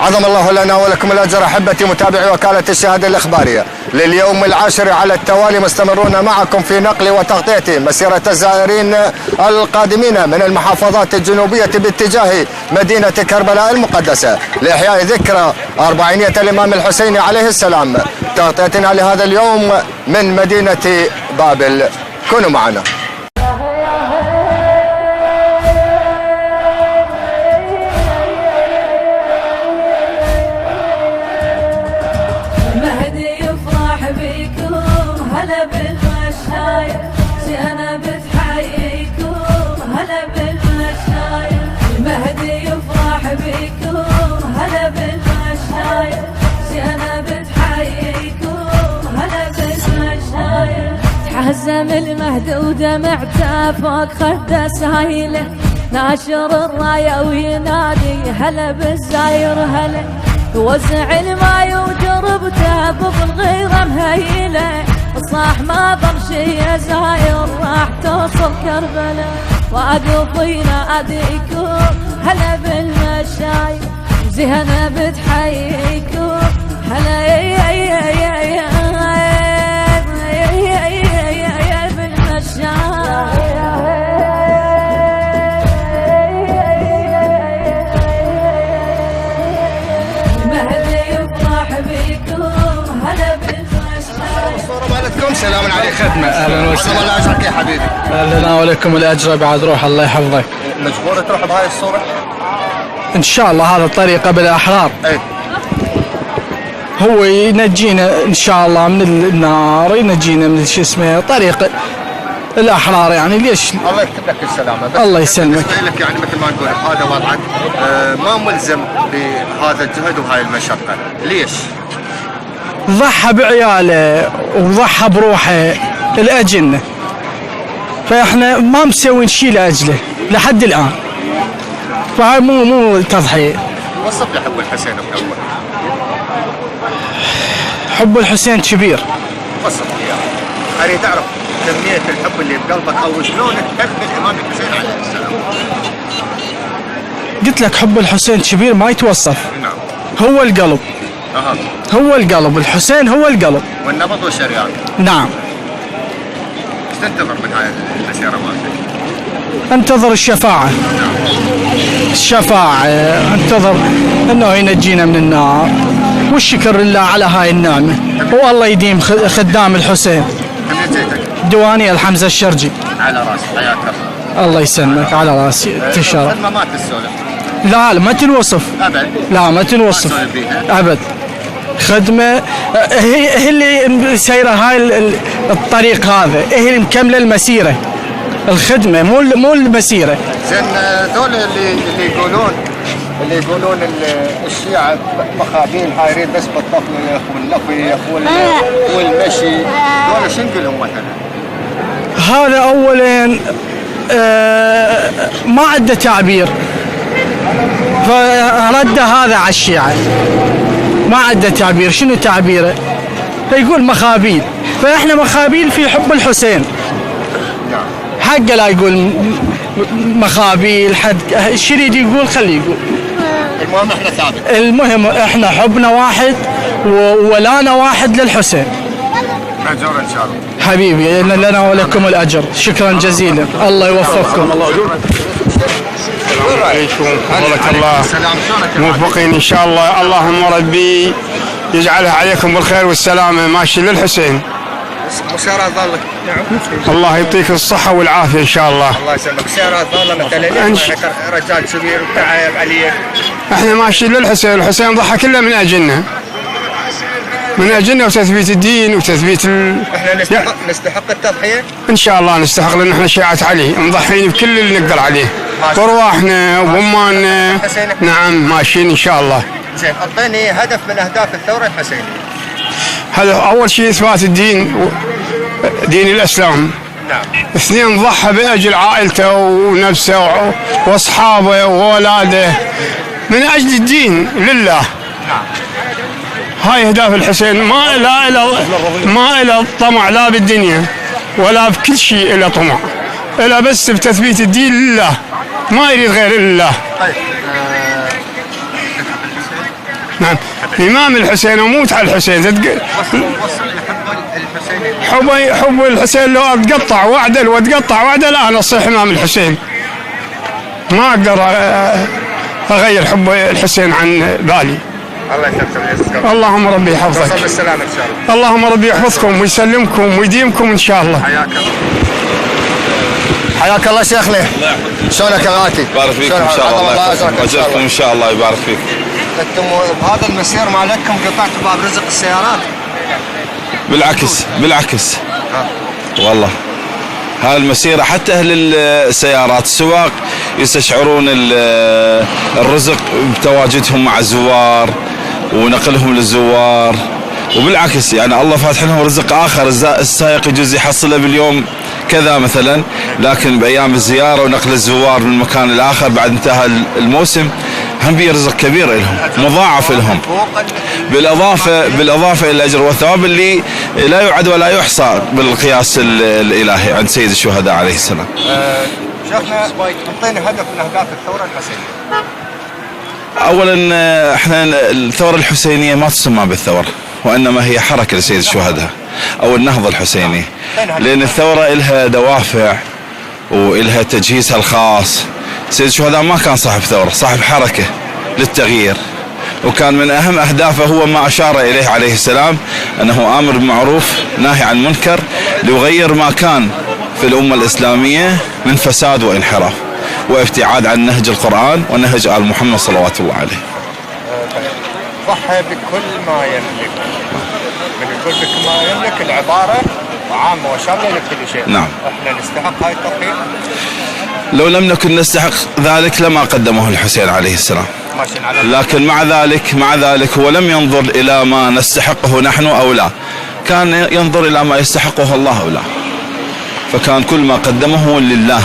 عظم الله لنا ولكم الأجر. أحبتي متابعي وكالة الشهادة الإخبارية، لليوم العاشر على التوالي مستمرون معكم في نقل وتغطية مسيرة الزائرين القادمين من المحافظات الجنوبية باتجاه مدينة كربلاء المقدسة لإحياء ذكرى أربعينية الإمام الحسين عليه السلام. تغطيتنا لهذا اليوم من مدينة بابل، كونوا معنا. حزم المهد ودمعته فوق خده سايله، ناشر الرايه وينادي هلا بالزاير هلا، وزع الماي وجربته بالغيره مهيله، صاح ما ضل شي يا زاير راح توصل كربلاء، واقفينا اديكم هلا بالمشاير، زينه بتحييكم هلا يا سلام عليك. خدمة. اهلا وسهلا. الله يجزاك يا حبيبي. لنا ولكم الاجر بعد روح الله يحفظك. مجبور تروح بهاي الصورة؟ ان شاء الله هذا الطريقة بالاحرار. اي هو ينجينا ان شاء الله من النار، ينجينا من شو اسمه طريق الاحرار، يعني ليش؟ الله يكتب لك السلامة. الله يسلمك. لك يعني مثل ما نقول هذا وضعك ما ملزم بهذا الجهد وهاي المشقة، ليش؟ ضحى بعياله وضحى بروحه لاجلنا، فاحنا ما مسوين شيء لاجله لحد الان، فهاي مو تضحية. وصف لي حب الحسين بأول. حب الحسين كبير. وصف لي اياه. اريد اعرف كمية الحب اللي بقلبك او شلون تحب الامام الحسين عليه السلام. قلت لك حب الحسين كبير ما يتوصف. نعم. هو القلب. هو القلب، الحسين هو القلب. والنبض والشريان. نعم. ايش تنتظر من هاي المسيرة مالتك؟ انتظر الشفاعة. الشفاعة، انتظر انه ينجينا من النار، والشكر لله على هاي النعمة، والله يديم خدام الحسين. دواني الحمزة الشرجي. على راسي، حياك الله يسلمك، على راسي. تشرف. الخدمة ما تسولف. لا ما تنوصف ابد. لا ما تنوصف ابد. خدمة هي اللي سيرة هاي الطريق، هذا هي اللي مكملة المسيرة، الخدمة مو المسيرة. زين دول اللي يقولون الشيعة مخابيل هايرين بس بالطفل واللفيخ والمشي، دول شو نقول لهم مثلا؟ هذا اولا ما عنده تعبير، فرد هذا على الشيعة ما عنده تعبير. شنو تعبيره؟ فيقول مخابيل، فاحنا مخابيل في حب الحسين. حقه لا يقول مخابيل، حد ايش يريد يقول خليه يقول. المهم احنا ثابت. المهم احنا حبنا واحد وولانا واحد للحسين. مأجور ان شاء الله. حبيبي لنا ولكم الاجر، شكرا جزيلا، الله يوفقكم. السلام عليكم ورحمة الله. موفقين ان شاء الله، اللهم ربي يجعلها عليكم بالخير والسلامة، ماشي للحسين. مسيرات ظلك. الله يعطيك الصحة والعافية ان شاء الله. الله يسلمك. مسيرات ظل مثلا رجال كبير وتعب عليك. احنا ماشيين للحسين، الحسين ضحى كله من اجلنا، من اجلنا وتثبيت الدين وتثبيت احنا نستحق التضحية؟ ان شاء الله نستحق، لان احنا شيعة علي مضحين بكل اللي نقدر عليه، بارواحنا وباماننا. نعم ماشيين ان شاء الله. زين اعطيني هدف من اهداف الثورة الحسينية. هذا اول شيء اثبات الدين، دين الاسلام. نعم. اثنين ضحى باجل عائلته ونفسه واصحابه واولاده من اجل الدين لله. نعم. هاي اهداف الحسين، ما له طمع لا بالدنيا ولا بكل شيء له طمع، الا بس بتثبيت الدين لله، ما يريد غير لله. طيب نعم إمام الحسين وموت على الحسين. حب الحسين لو أتقطع وعدل أنا أصيح إمام الحسين. ما أقدر أغير حب الحسين عن بالي. الله يسلمك. اللهم ربي يحفظك. بالسلامة إن شاء الله. اللهم ربي يحفظكم ويسلمكم ويديمكم إن شاء الله. حياك الله شيخنا. شلونك يا غاتي؟ بارك فيكم ان شاء الله. اجركم ان شاء الله يبارك فيك. انتم بهذا المسير مالتكم قطعتوا باب رزق السيارات؟ بالعكس والله هاي المسيرة حتى أهل السيارات السواق يستشعرون الرزق بتواجدهم مع الزوار ونقلهم للزوار، وبالعكس يعني الله فاتح لهم رزق آخر. السائق يجوز يحصله باليوم كذا مثلا، لكن بأيام الزيارة ونقل الزوار من مكان الآخر بعد انتهى الموسم هم في رزق كبير لهم مضاعف لهم، بالإضافة إلى الأجر والثواب اللي لا يعد ولا يحصى بالقياس الإلهي عند سيد الشهداء عليه السلام. شيخنا اعطينا هدف من أهداف الثورة الحسينية. أولا احنا الثورة الحسينية ما تسمى بالثورة، وإنما هي حركة لسيد الشهداء أو النهضة الحسينية، لأن الثورة إلها دوافع وإلها تجهيزها الخاص. سيد الشهداء ما كان صاحب ثورة، صاحب حركة للتغيير، وكان من أهم أهدافه هو ما أشار إليه عليه السلام أنه آمر بالمعروف ناهي عن المنكر ليغير ما كان في الأمة الإسلامية من فساد وانحراف وابتعاد عن نهج القرآن ونهج آل محمد صلوات الله عليه. ضحى بكل ما يملك، من يقول بكل ما يملك العبارة عامة وشاملة لكل شيء. نعم. احنا نستحق هاي التضحية؟ لو لم نكن نستحق ذلك لما قدمه الحسين عليه السلام، لكن مع ذلك هو لم ينظر إلى ما نستحقه نحن أو لا، كان ينظر إلى ما يستحقه الله أو لا، فكان كل ما قدمه لله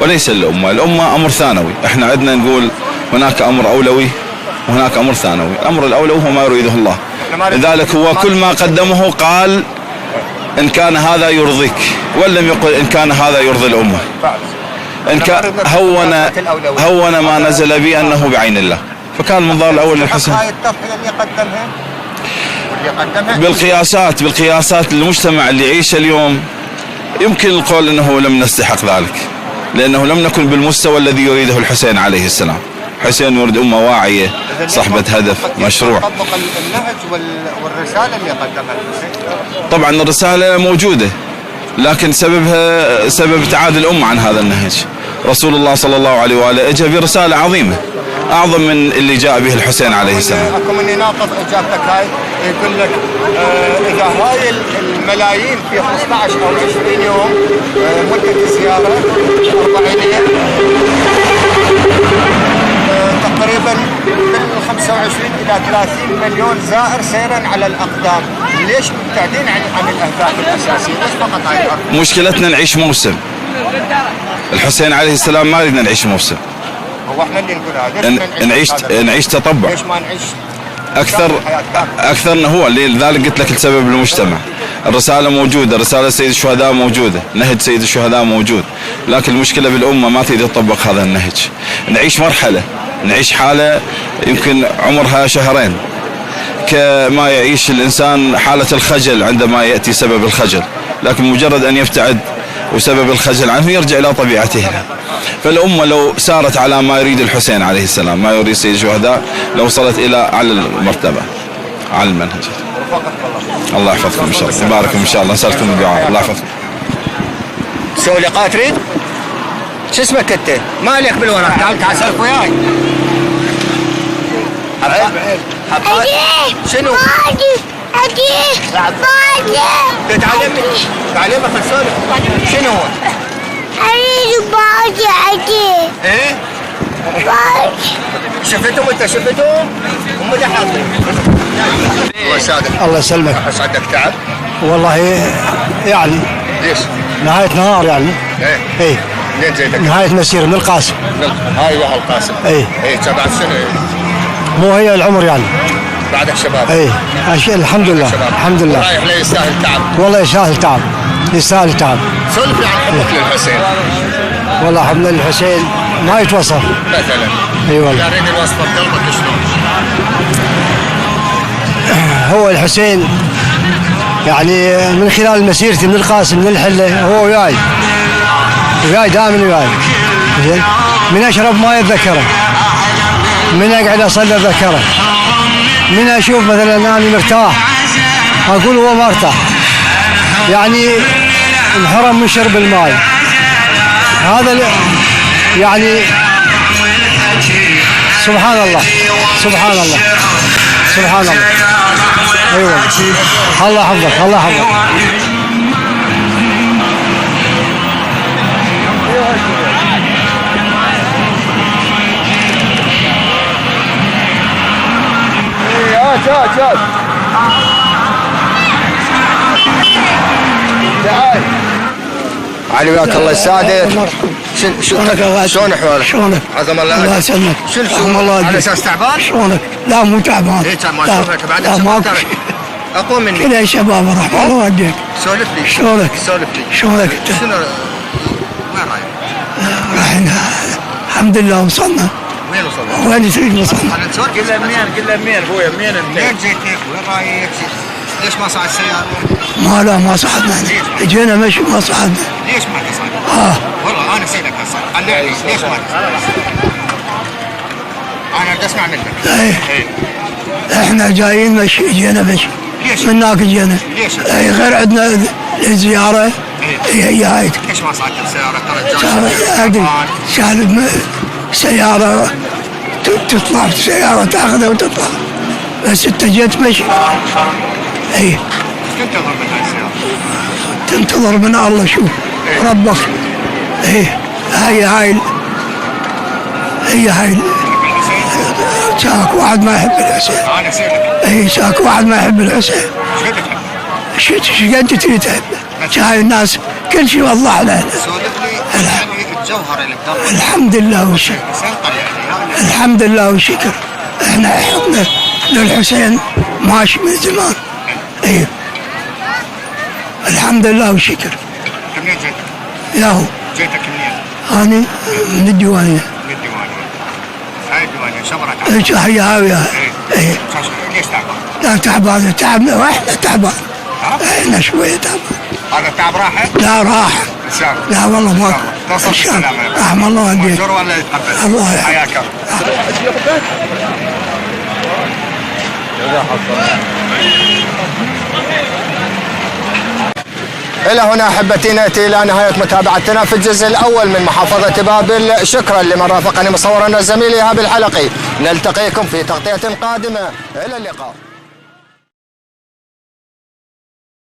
وليس للأمة. الأمة أمر ثانوي، احنا عندنا نقول هناك أمر أولوي وهناك أمر ثانوي. الأمر الأولوي هو ما يريده الله، لذلك هو كل ما قدمه قال إن كان هذا يرضيك، ولم يقل إن كان هذا يرضي الأمة. إن كان هون ما نزل بي أنه بعين الله، فكان المنظار الأول للحسين. بالقياسات المجتمع اللي يعيشه اليوم يمكن القول أنه لم نستحق ذلك، لأنه لم نكن بالمستوى الذي يريده الحسين عليه السلام. حسين يريد أمة واعية صاحبة هدف مشروع. طبق النهج والرسالة اللي قدمها الحسين. طبعا الرسالة موجودة، لكن سبب ابتعاد الأمة عن هذا النهج. رسول الله صلى الله عليه وآله اجى برسالة عظيمة أعظم من اللي جاء به الحسين عليه السلام. أكو من يناقض إجابتك هاي، يقول لك إذا هاي الملايين في 15 أو 20 يوم مدة الزيارة 40 تقريبا من 25 إلى 30 مليون زائر سيرا على الأقدام، ليش مبتعدين عن الأهداف الأساسية؟ ليش فقط هاي الأرض؟ مشكلتنا نعيش موسم. الحسين عليه السلام ما يريدنا نعيش موسم. هو احنا اللي نقول هذا نعيش تطبع. ليش ما نعيش أكثر هو لذلك قلت لك السبب المجتمع. الرسالة موجودة، رسالة سيد الشهداء موجودة، نهج سيد الشهداء موجود، لكن المشكلة بالأمة ما تريد تطبق هذا النهج. نعيش مرحلة، نعيش حالة يمكن عمرها شهرين، كما يعيش الإنسان حالة الخجل عندما يأتي سبب الخجل، لكن مجرد أن يبتعد وسبب الخجل عنه يرجع إلى طبيعته. فالأمة لو سارت على ما يريد الحسين عليه السلام، ما يريد سيد الشهداء، لو وصلت إلى أعلى المرتبة على المنهج. الله يحفظكم إن شاء الله، يبارككم إن شاء الله، نسألكم الدعاء. الله يحفظكم. تسوي لقاء تريد؟ شو اسمك أنت؟ ما عليك بالورق، تعال سالك وياي. شنو؟ تعلمك السولف. شنو هو؟ أريد باجي. ايه؟ شفتهم انت شفتهم؟ هم اللي حاضرين. الله يسعدك. الله يسلمك. يسعدك. تعب؟ والله يعني ليش؟ نهاية نهار يعني. ايه. منين جايتك؟ نهاية مسيرة من القاسم. هاي وها القاسم. ايه تبع السنة. مو هي العمر يعني. بعدك شباب. ايه الحمد لله. الحمد لله. رايح لا يستاهل تعب. والله يستاهل تعب. يستاهل تعب. سولف لي عن حبك للحسين. والله حبنا للحسين ما يتوصف. مثلا. اي والله. اريد الوصفة بقلبك شلون؟ هو الحسين يعني من خلال مسيرتي من القاسم من الحله هو وياي دائما وياي. زين من اشرب ماي اتذكره، من اقعد اصلي اتذكره، من اشوف مثلا انا مرتاح اقول هو ما ارتاح، يعني انحرم من شرب الماء. هذا يعني سبحان الله سبحان الله سبحان الله. ايوه الله يحفظك الله يحفظك. علي وياك الله يسعدك. شلون احوالك؟ شلونك؟ عظم الله. الله يسلمك. شنو على اساس تعبان؟ شلونك؟ لا مو تعبان. ليش ما اشوفك بعد ماكو اقوم مني. كذا يا شباب رحمة الله والديك. سولف لي. شلونك؟ سولف لي. شلونك انت؟ شنو وين رايح؟ رايحين الحمد لله وصلنا. وين وصلنا؟ وين تريد نوصل؟ قل له منين ابويا منين انت؟ منين جيت هيك؟ وين رايح؟ ليش ما صعد السيارة؟ ما صعدنا. اجينا مشي ما صعدنا. ليش ما تصعد؟ والله انا سيدك هسه قنعني ليش ما تصعد؟ انا بدي اسمع منك. ايه احنا جايين مشي جينا مشي. ليش؟ من هناك جينا. ليش؟ اي غير عندنا الزيارة. هي هاي. ليش ما صعدت السيارة؟ ترى ادري سيارة تطلع سيارة تاخذها وتطلع، بس انت جيت مشي. اي تنتظر من هاي السيارة؟ تنتظر من الله شوف ربك. ايه هاي شاك واحد ما يحب الحسين. انا سيدك. ايه شاك واحد ما يحب الحسين. شو تحب؟ شو قد تريد تحب؟ هاي الناس كل شيء والله علينا. سولف لي الجوهر اللي بدرب. الحمد لله والشكر. الحمد لله والشكر. احنا حبنا للحسين ماشي من زمان. ايه الحمد لله والشكر. منين جيت؟ ياهو جيتك منين؟ أنا من الديوانية. من الديوانية. هاي الديوانية شبرت عليك. هي هاوية. ايه. ليش تعبان؟ لا تعبان تعبنا واحنا تعبان. احنا شوية تعبان. هذا التعب راحة؟ لا راح. لا والله ما توصل بالسلامة. رحم الله والديك. مأجور ولا يتقبل؟ الله يحفظك. حياك إلى هنا أحبتي نأتي إلى نهاية متابعتنا في الجزء الأول من محافظة بابل. شكرا لمن رافقني مصورنا زميلي إيهاب الحلقي. نلتقيكم في تغطية قادمة. إلى اللقاء.